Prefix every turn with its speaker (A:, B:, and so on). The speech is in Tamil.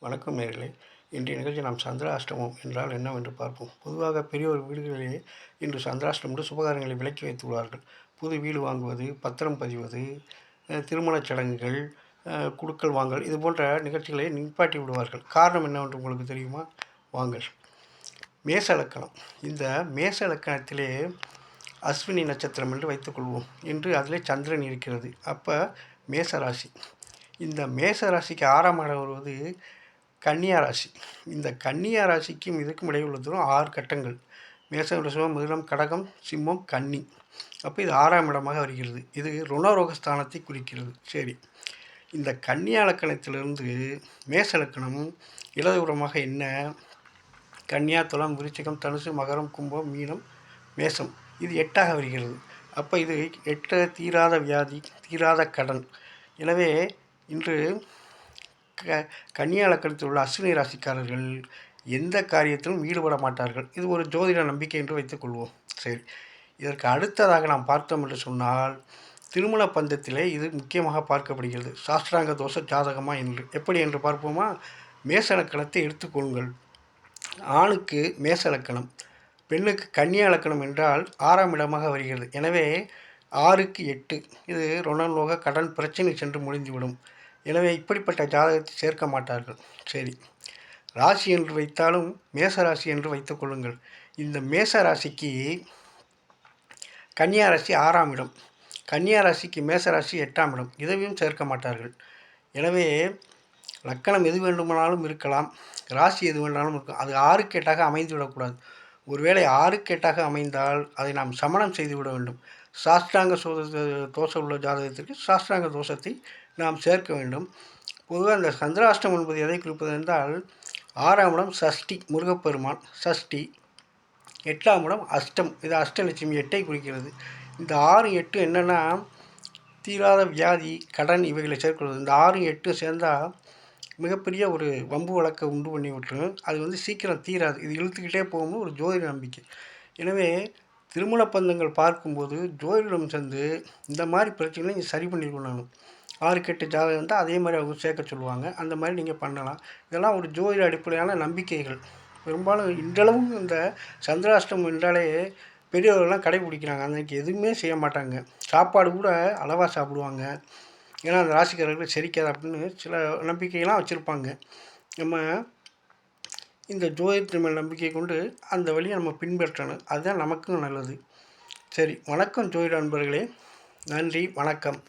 A: வணக்கம் நேயர்களே. இன்றைய நிகழ்ச்சி நாம் சந்திராஷ்டமம் என்றால் என்னவென்று பார்ப்போம். பொதுவாக பெரியோர் வீடுகளிலே இன்று சந்திராஷ்டமம் என்று சுபகாரியங்களை விலக்கி வைத்துள்ளார்கள். புது வீடு வாங்குவது, பத்திரம் பதிவது, திருமணச் சடங்குகள், குடுக்கல் வாங்கல் இது போன்ற நிகழ்ச்சிகளை நிப்பாட்டி விடுவார்கள். காரணம் என்னவென்று உங்களுக்கு தெரியுமா? வாங்கள். மேச லக்கணம். இந்த மேச லக்கணத்திலே அஸ்வினி நட்சத்திரம் என்று வைத்துக்கொள்வோம். இன்று அதிலே சந்திரன் இருக்கிறது. அப்போ மேசராசி. இந்த மேச ராசிக்கு 6ஆம் இடம் வருவது கன்னியா ராசி. இந்த கன்னியா ராசிக்கும் இதுக்கும் இடையே உள்ள தூரம் 6 கட்டங்கள். மேசம், ரிஷபம், மிதுனம், கடகம், சிம்மம், கன்னி. அப்போ இது 6ஆம் இடமாக வருகிறது. இது ருணரோகஸ்தானத்தை குறிக்கிறது. சரி, இந்த கன்னியா லக்கணத்திலிருந்து மேச லக்கணம் இடதுபுறமாக என்ன? கன்னியா, துலாம், விருச்சிகம், தனுசு, மகரம், கும்பம், மீனம், மேசம். இது 8ஆக வருகிறது. அப்போ இது 8 தீராத வியாதி, தீராத கடன். எனவே இன்று கன்னியா லக்கணத்தில் உள்ள அஸ்வினி ராசிக்காரர்கள் எந்த காரியத்திலும் ஈடுபட மாட்டார்கள். இது ஒரு ஜோதிட நம்பிக்கை என்று வைத்துக்கொள்வோம். சரி, இதற்கு அடுத்ததாக நாம் பார்த்தோம் என்று சொன்னால் திருமண பந்தத்திலே இது முக்கியமாக பார்க்கப்படுகிறது. சாஸ்திராங்க தோஷ ஜாதகமா என்று எப்படி என்று பார்ப்போமா? மேச லக்கணத்தை எடுத்துக்கொள்ளுங்கள். ஆணுக்கு மேச லக்கணம், பெண்ணுக்கு கன்னியா லக்கணம் என்றால் 6ஆம் இடமாக வருகிறது. எனவே 6க்கு 8 இது ருணலோக கடன் பிரச்சனை சென்று முடிந்துவிடும். எனவே இப்படிப்பட்ட ஜாதகத்தை சேர்க்க மாட்டார்கள். சரி, ராசி என்று வைத்தாலும் மேச ராசி என்று வைத்துக் கொள்ளுங்கள். இந்த மேச ராசிக்கு கன்னியா ராசி 6ஆம் இடம், கன்னியா ராசிக்கு மேச ராசி 8ஆம் இடம், இதையும் சேர்க்க மாட்டார்கள். எனவே லக்கணம் எது வேண்டுமானாலும் இருக்கலாம், ராசி எது வேண்டாலும் இருக்கும். அது 6க்கு 8ஆக அமைந்து விடக்கூடாது. ஒருவேளை 6க்கு 8ஆக அமைந்தால் அதை நாம் சமணம் செய்துவிட வேண்டும். சாஸ்திராங்க தோஷம் உள்ள ஜாதகத்திற்கு சாஸ்திராங்க தோஷத்தை நாம் சேர்க்க வேண்டும். பொதுவாக இந்த சந்திராஷ்டம் என்பது எதை குறிப்பது என்றால் 6ஆம் இடம் சஷ்டி, முருகப்பெருமான் சஷ்டி. 8ஆம் இடம் அஷ்டம், இது அஷ்டலட்சுமி 8ஐ குறிக்கிறது. இந்த 6, 8 என்னென்னா தீராத வியாதி, கடன் இவைகளை சேர்க்கிறது. இந்த 6, 8 சேர்ந்தால் மிகப்பெரிய ஒரு வம்பு வழக்கை உண்டு பண்ணி விட்டுரும். அது சீக்கிரம் தீராது. இது இழுத்துக்கிட்டே போகும்போது ஒரு ஜோதிட நம்பிக்கை. எனவே திருமண பந்தங்கள் பார்க்கும்போது ஜோதிடம் சேர்ந்து இந்த மாதிரி பிரச்சனைகளை நீங்கள் சரி பண்ணிக்கணும். 6க்கு 8 ஜாதகம் இருந்தால் அதே மாதிரி அவங்க சேர்க்க சொல்லுவாங்க. அந்த மாதிரி நீங்கள் பண்ணலாம். இதெல்லாம் ஒரு ஜோதிட அடிப்படையான நம்பிக்கைகள். பெரும்பாலும் இன்றளவும் இந்த சந்திராஷ்டமம் என்றாலே பெரியவர்கள்லாம் கடைபிடிக்கிறாங்க. அன்றைக்கி எதுவுமே செய்ய மாட்டாங்க. சாப்பாடு கூட அளவாக சாப்பிடுவாங்க. ஏன்னா அந்த ராசிக்காரர்கள் செரிக்காது அப்படின்னு சில நம்பிக்கைகள்லாம் வச்சுருப்பாங்க. நம்ம இந்த ஜோதிடத்து மேல் நம்பிக்கை கொண்டு அந்த வழியை நம்ம பின்பற்றணும். அதுதான் நமக்கும் நல்லது. சரி, வணக்கம் ஜோதிட அன்பர்களே. நன்றி, வணக்கம்.